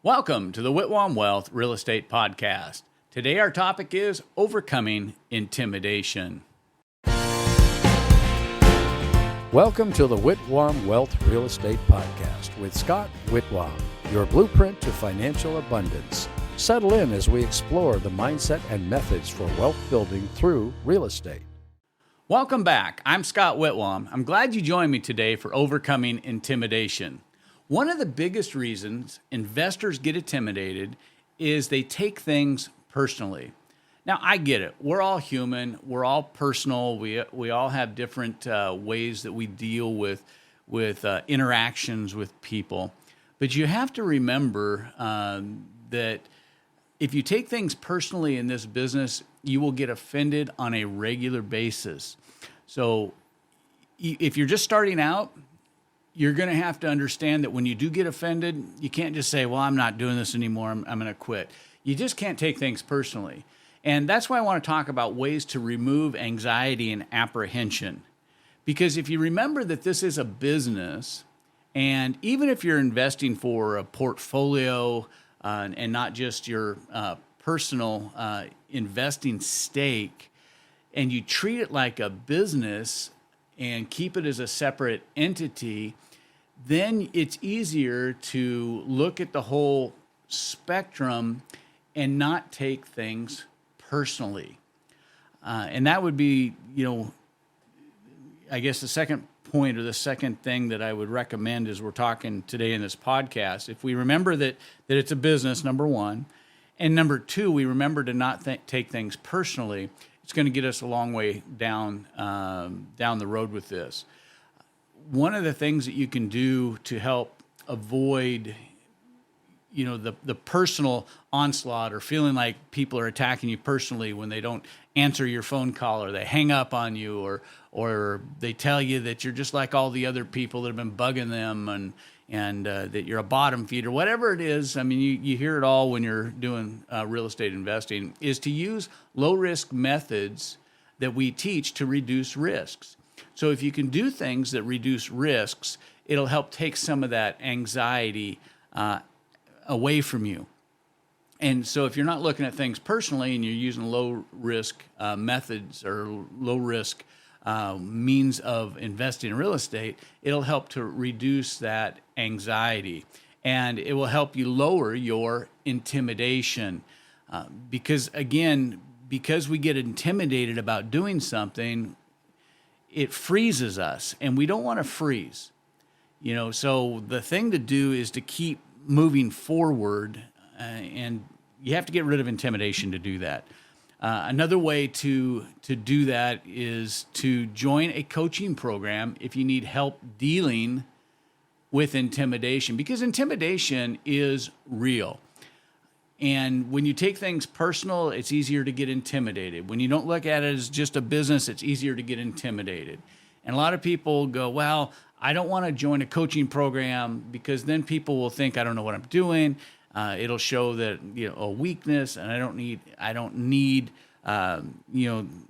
Welcome to the Whitwam Wealth Real Estate Podcast. Today our topic is overcoming intimidation. Welcome to the Whitwam Wealth Real Estate Podcast with Scott Whitwam, your blueprint to financial abundance. Settle in as we explore the mindset and methods for wealth building through real estate. Welcome back. I'm Scott Whitwam. I'm glad you joined me today for overcoming intimidation. One of the biggest reasons investors get intimidated is they take things personally. Now, I get it. We're all human. We're all personal. We all have different ways that we deal with interactions with people. But you have to remember that if you take things personally in this business, you will get offended on a regular basis. So if you're just starting out, you're going to have to understand that when you do get offended, you can't just say, well, I'm not doing this anymore. I'm going to quit. You just can't take things personally. And that's why I want to talk about ways to remove anxiety and apprehension. Because if you remember that this is a business, and even if you're investing for a portfolio and not just your personal investing stake, and you treat it like a business and keep it as a separate entity, then it's easier to look at the whole spectrum and not take things personally. And that would be, I guess the second point or the second thing that I would recommend as we're talking today in this podcast. If we remember that it's a business, number one, and number two, we remember to not take things personally, it's going to get us a long way down the road with this. One of the things that you can do to help avoid, the personal onslaught or feeling like people are attacking you personally when they don't answer your phone call or they hang up on you or they tell you that you're just like all the other people that have been bugging them and that you're a bottom feeder, whatever it is. I mean, you hear it all when you're doing real estate investing, is to use low-risk methods that we teach to reduce risks. So if you can do things that reduce risks, it'll help take some of that anxiety away from you. And so if you're not looking at things personally and you're using low-risk methods or low-risk means of investing in real estate, it'll help to reduce that anxiety. And it will help you lower your intimidation. Because we get intimidated about doing something, it freezes us, and we don't want to freeze. So the thing to do is to keep moving forward, and you have to get rid of intimidation to do that. Another way to do that is to join a coaching program if you need help dealing with intimidation, because intimidation is real. And when you take things personal, it's easier to get intimidated. When you don't look at it as just a business, it's easier to get intimidated. And a lot of people go, well, I don't want to join a coaching program because then people will think I don't know what I'm doing. It'll show that a weakness, and I don't need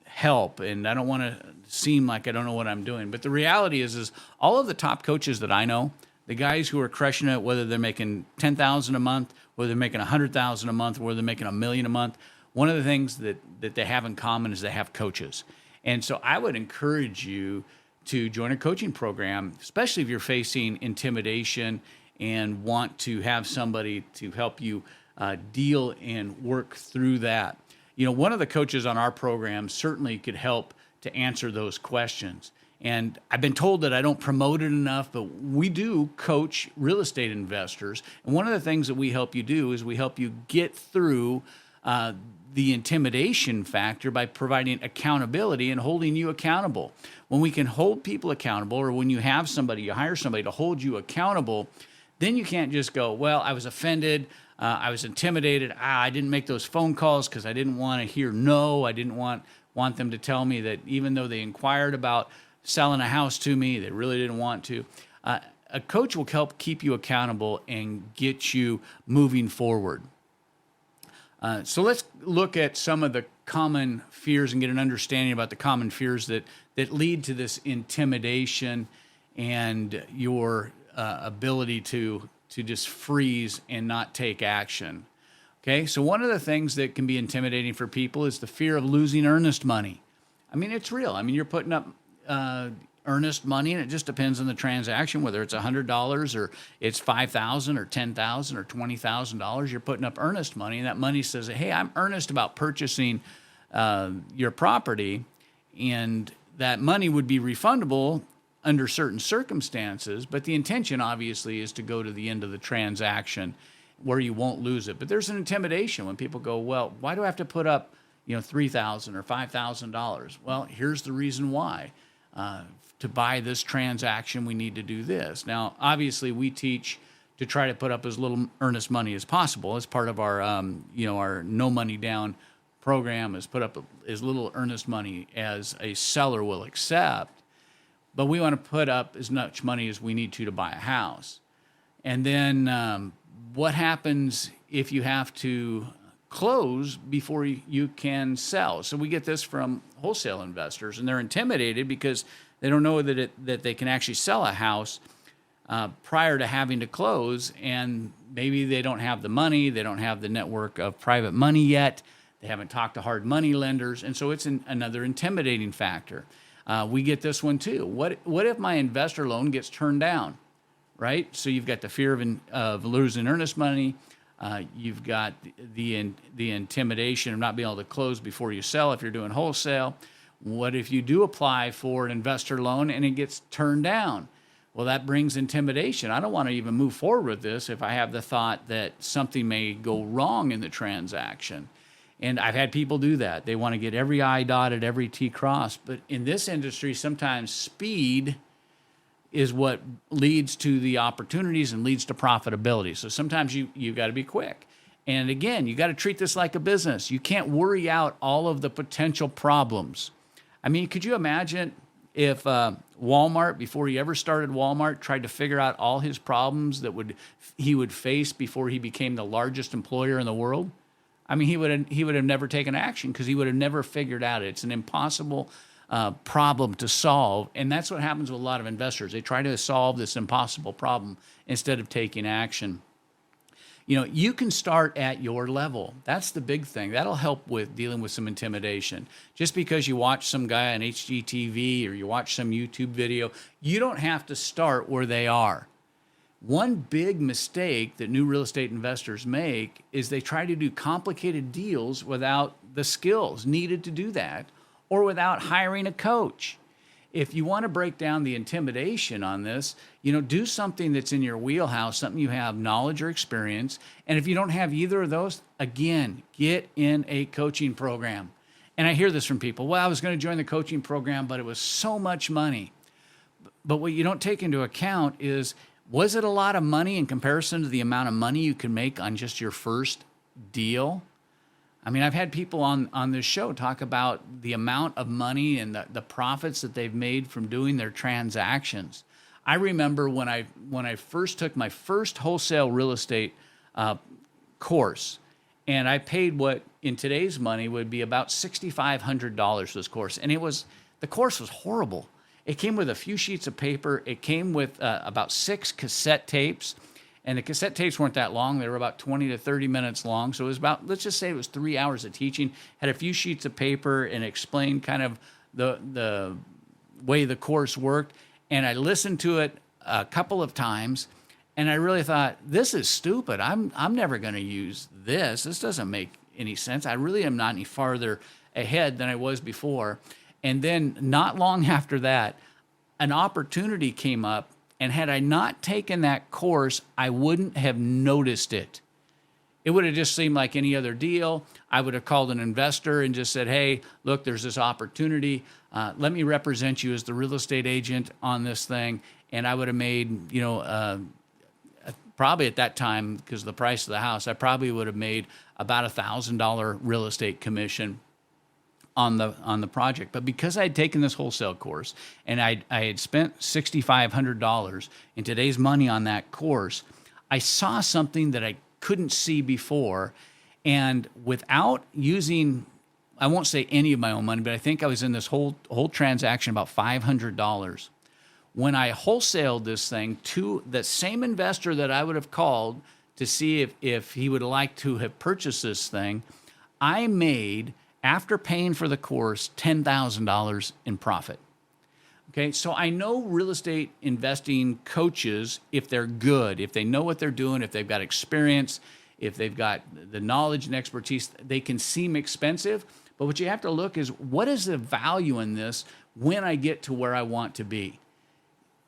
help, and I don't want to seem like I don't know what I'm doing. But the reality is all of the top coaches that I know, the guys who are crushing it, whether they're making $10,000 a month, whether they're making $100,000 a month, whether they're making $1 million a month, one of the things that they have in common is they have coaches. And so I would encourage you to join a coaching program, especially if you're facing intimidation and want to have somebody to help you deal and work through that. One of the coaches on our program certainly could help to answer those questions. And I've been told that I don't promote it enough, but we do coach real estate investors. And one of the things that we help you do is we help you get through the intimidation factor by providing accountability and holding you accountable. When we can hold people accountable, or when you hire somebody to hold you accountable, then you can't just go, well, I was offended, I was intimidated, I didn't make those phone calls because I didn't want to hear no, I didn't want them to tell me that even though they inquired about selling a house to me, they really didn't want to. A coach will help keep you accountable and get you moving forward. So let's look at some of the common fears and get an understanding about the common fears that lead to this intimidation and your ability to to just freeze and not take action. Okay, so one of the things that can be intimidating for people is the fear of losing earnest money. I mean, it's real. I mean, you're putting up earnest money, and it just depends on the transaction, whether it's $100 or it's $5,000 or $10,000 or $20,000. You're putting up earnest money, and that money says, hey, I'm earnest about purchasing your property, and that money would be refundable under certain circumstances, but the intention obviously is to go to the end of the transaction where you won't lose it. But there's an intimidation when people go, well, why do I have to put up, $3,000 or $5,000? Well, here's the reason why. To buy this transaction, we need to do this. Now, obviously, we teach to try to put up as little earnest money as possible. As part of our, our no money down program, is put up as little earnest money as a seller will accept. But we want to put up as much money as we need to buy a house. And then what happens if you have to close before you can sell? So we get this from wholesale investors, and they're intimidated because they don't know that they can actually sell a house prior to having to close, and maybe they don't have the money, they don't have the network of private money yet, they haven't talked to hard money lenders, and so it's another intimidating factor. We get this one too. What if my investor loan gets turned down, right? So you've got the fear of losing earnest money. You've got the intimidation of not being able to close before you sell if you're doing wholesale. What if you do apply for an investor loan and it gets turned down? Well, that brings intimidation. I don't want to even move forward with this if I have the thought that something may go wrong in the transaction. And I've had people do that. They want to get every I dotted, every T crossed. But in this industry, sometimes speed is what leads to the opportunities and leads to profitability. So sometimes you got to be quick. And again, you got to treat this like a business. You can't worry out all of the potential problems. I mean, could you imagine if Walmart, before he ever started Walmart, tried to figure out all his problems that he would face before he became the largest employer in the world? I mean, he would have never taken action because he would have never figured out it. It's an impossible problem to solve, and that's what happens with a lot of investors. They try to solve this impossible problem instead of taking action. You can start at your level. That's the big thing. That'll help with dealing with some intimidation. Just because you watch some guy on HGTV or you watch some YouTube video, you don't have to start where they are. One big mistake that new real estate investors make is they try to do complicated deals without the skills needed to do that, or without hiring a coach. If you want to break down the intimidation on this, do something that's in your wheelhouse, something you have knowledge or experience. And if you don't have either of those, again, get in a coaching program. And I hear this from people, well, I was going to join the coaching program, but it was so much money. But what you don't take into account is, was it a lot of money in comparison to the amount of money you can make on just your first deal? I mean, I've had people on this show talk about the amount of money and the profits that they've made from doing their transactions. I remember when I first took my first wholesale real estate course, and I paid what in today's money would be about $6,500 for this course, and the course was horrible. It came with a few sheets of paper. It came with about 6 cassette tapes. And the cassette tapes weren't that long. They were about 20 to 30 minutes long. So it was about, let's just say it was 3 hours of teaching, had a few sheets of paper and explained kind of the way the course worked. And I listened to it a couple of times, and I really thought, this is stupid. I'm never going to use this. This doesn't make any sense. I really am not any farther ahead than I was before. And then not long after that, an opportunity came up. And had I not taken that course, I wouldn't have noticed it. It would have just seemed like any other deal. I would have called an investor and just said, hey, look, there's this opportunity. Let me represent you as the real estate agent on this thing. And I would have made, probably at that time, because of the price of the house, I probably would have made about $1,000 real estate commission on the project. But because I had taken this wholesale course and I had spent $6,500 in today's money on that course, I saw something that I couldn't see before. And without using, I won't say any of my own money, but I think I was in this whole transaction about $500. when I wholesaled this thing to the same investor that I would have called to see if he would like to have purchased this thing, I made, after paying for the course, $10,000 in profit. Okay, so I know real estate investing coaches, if they're good, if they know what they're doing, if they've got experience, if they've got the knowledge and expertise, they can seem expensive. But what you have to look is, what is the value in this when I get to where I want to be?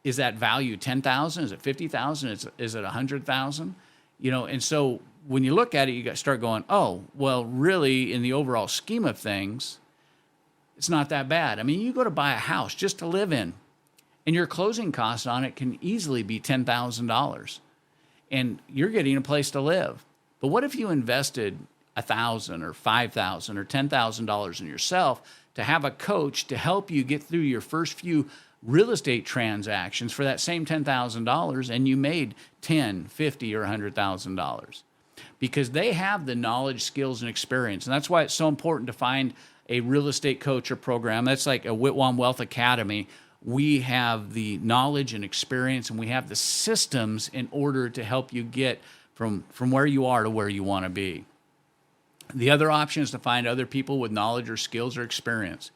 Is that value 10,000? Is it 50,000? Is it 100,000? And so when you look at it, you got to start going, oh, well, really, in the overall scheme of things, it's not that bad. I mean, you go to buy a house just to live in, and your closing costs on it can easily be $10,000, and you're getting a place to live. But what if you invested $1,000 or $5,000 or $10,000 in yourself to have a coach to help you get through your first few real estate transactions for that same $10,000, and you made $10,000, $50,000, or $100,000? Because they have the knowledge, skills, and experience. And that's why it's so important to find a real estate coach or program. That's like a Whitwam Wealth Academy. We have the knowledge and experience, and we have the systems in order to help you get from where you are to where you want to be. The other option is to find other people with knowledge or skills or experience.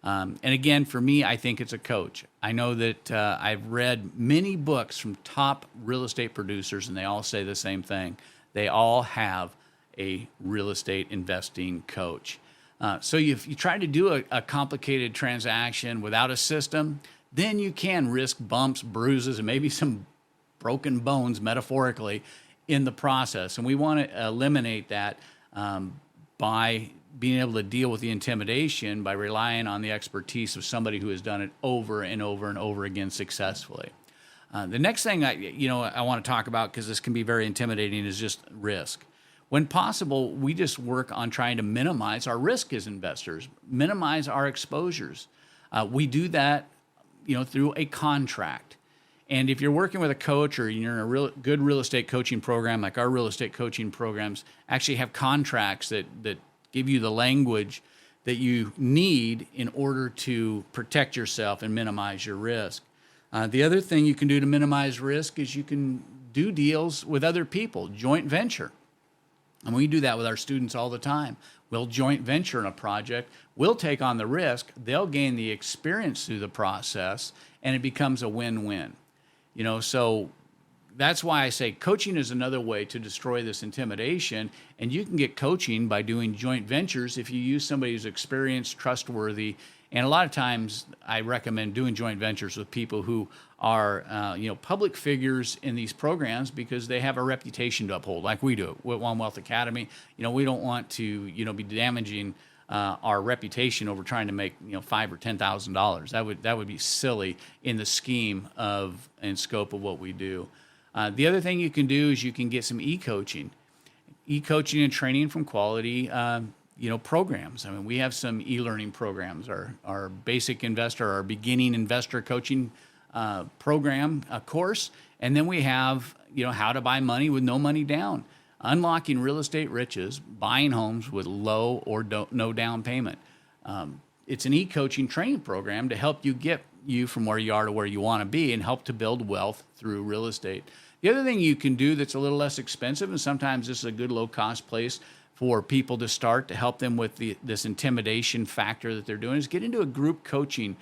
And again, for me, I think it's a coach. I know that I've read many books from top real estate producers, and they all say the same thing. They all have a real estate investing coach. So if you try to do a complicated transaction without a system, then you can risk bumps, bruises, and maybe some broken bones, metaphorically, in the process. And we want to eliminate that by being able to deal with the intimidation by relying on the expertise of somebody who has done it over and over and over again successfully. The next thing I want to talk about, because this can be very intimidating, is just risk. When possible, we just work on trying to minimize our risk as investors, minimize our exposures. We do that, through a contract. And if you're working with a coach, or you're in a good real estate coaching program, like our real estate coaching programs actually have contracts that give you the language that you need in order to protect yourself and minimize your risk. The other thing you can do to minimize risk is you can do deals with other people, joint venture. And we do that with our students all the time. We'll joint venture in a project. We'll take on the risk. They'll gain the experience through the process, and it becomes a win-win. So that's why I say coaching is another way to destroy this intimidation. And you can get coaching by doing joint ventures if you use somebody who's experienced, trustworthy. And a lot of times I recommend doing joint ventures with people who are, public figures in these programs, because they have a reputation to uphold, like we do at Whitwam Wealth Academy. We don't want to, be damaging our reputation over trying to make, $5,000 or $10,000. That would be silly in the scheme of and scope of what we do. The other thing you can do is you can get some e-coaching and training from quality, programs. I mean, we have some e-learning programs, our basic investor, our beginning investor coaching program course. And then we have, how to buy money with no money down, unlocking real estate riches, buying homes with low or no down payment. It's an e-coaching training program to help you get you from where you are to where you want to be and help to build wealth through real estate. The other thing you can do that's a little less expensive, and sometimes this is a good low-cost place for people to start to help them with this intimidation factor that they're doing, is get into a group coaching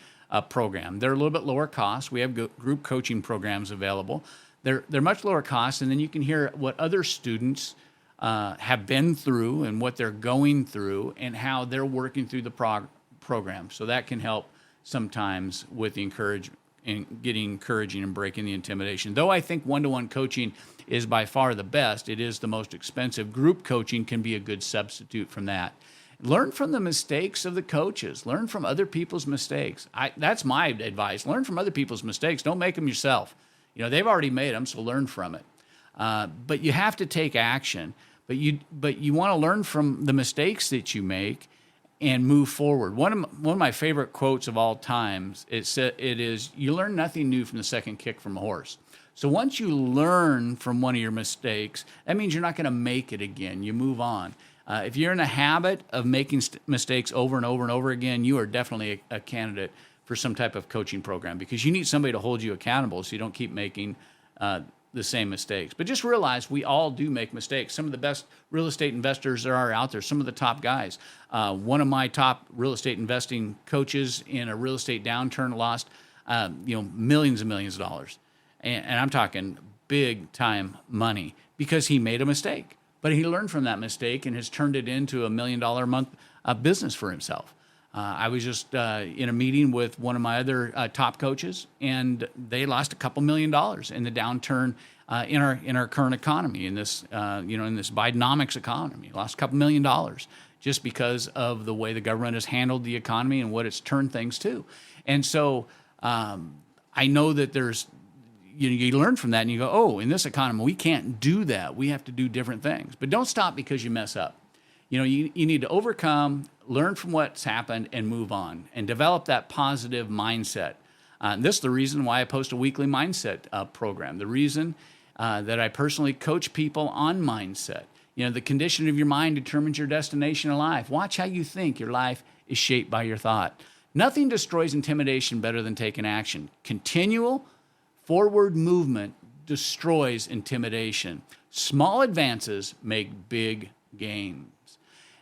program. They're a little bit lower cost. We have group coaching programs available. They're much lower cost, and then you can hear what other students have been through and what they're going through and how they're working through the program. So that can help sometimes with the encouraging and breaking the intimidation. Though I think one-to-one coaching is by far the best, it is the most expensive. Group coaching can be a good substitute from that. Learn from the mistakes of the coaches. Learn from other people's mistakes. That's my advice. Learn from other people's mistakes. Don't make them yourself. They've already made them, so learn from it. But you have to take action. But you want to learn from the mistakes that you make and move forward. One of my favorite quotes of all times, it is, you learn nothing new from the second kick from a horse. So once you learn from one of your mistakes, that means you're not going to make it again. You move on. If you're in a habit of making mistakes over and over and over again, you are definitely a candidate for some type of coaching program, because you need somebody to hold you accountable so you don't keep making the same mistakes. But just realize we all do make mistakes. Some of the best real estate investors there are out there, some of the top guys. One of my top real estate investing coaches in a real estate downturn lost millions and millions of dollars. And I'm talking big time money because he made a mistake. But he learned from that mistake and has turned it into $1 million a month business for himself. I was just in a meeting with one of my other top coaches, and they lost a couple $1 million in the downturn in our current economy, in this in this Bidenomics economy. Lost a couple $1 million just because of the way the government has handled the economy and what it's turned things to. And so I know that there's you learn from that, and you go, oh, in this economy we can't do that. We have to do different things. But don't stop because you mess up. You need to overcome, learn from what's happened, and move on, and develop that positive mindset. This is the reason why I post a weekly mindset program. The reason that I personally coach people on mindset. The condition of your mind determines your destination in life. Watch how you think. Your life is shaped by your thought. Nothing destroys intimidation better than taking action. Continual forward movement destroys intimidation. Small advances make big gains.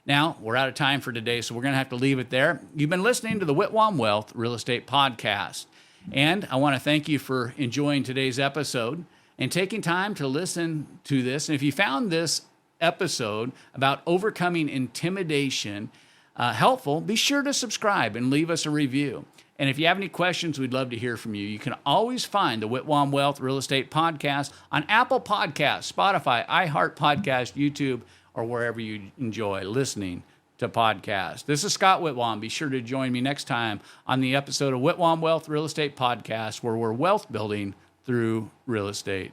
Now, we're out of time for today, so we're going to have to leave it there. You've been listening to the Whitwam Wealth Real Estate Podcast. And I want to thank you for enjoying today's episode and taking time to listen to this. And if you found this episode about overcoming intimidation helpful, be sure to subscribe and leave us a review. And if you have any questions, we'd love to hear from you. You can always find the Whitwam Wealth Real Estate Podcast on Apple Podcasts, Spotify, iHeart Podcast, YouTube, or wherever you enjoy listening to podcasts. This is Scott Whitwam. Be sure to join me next time on the episode of Whitwam Wealth Real Estate Podcast, where we're wealth building through real estate.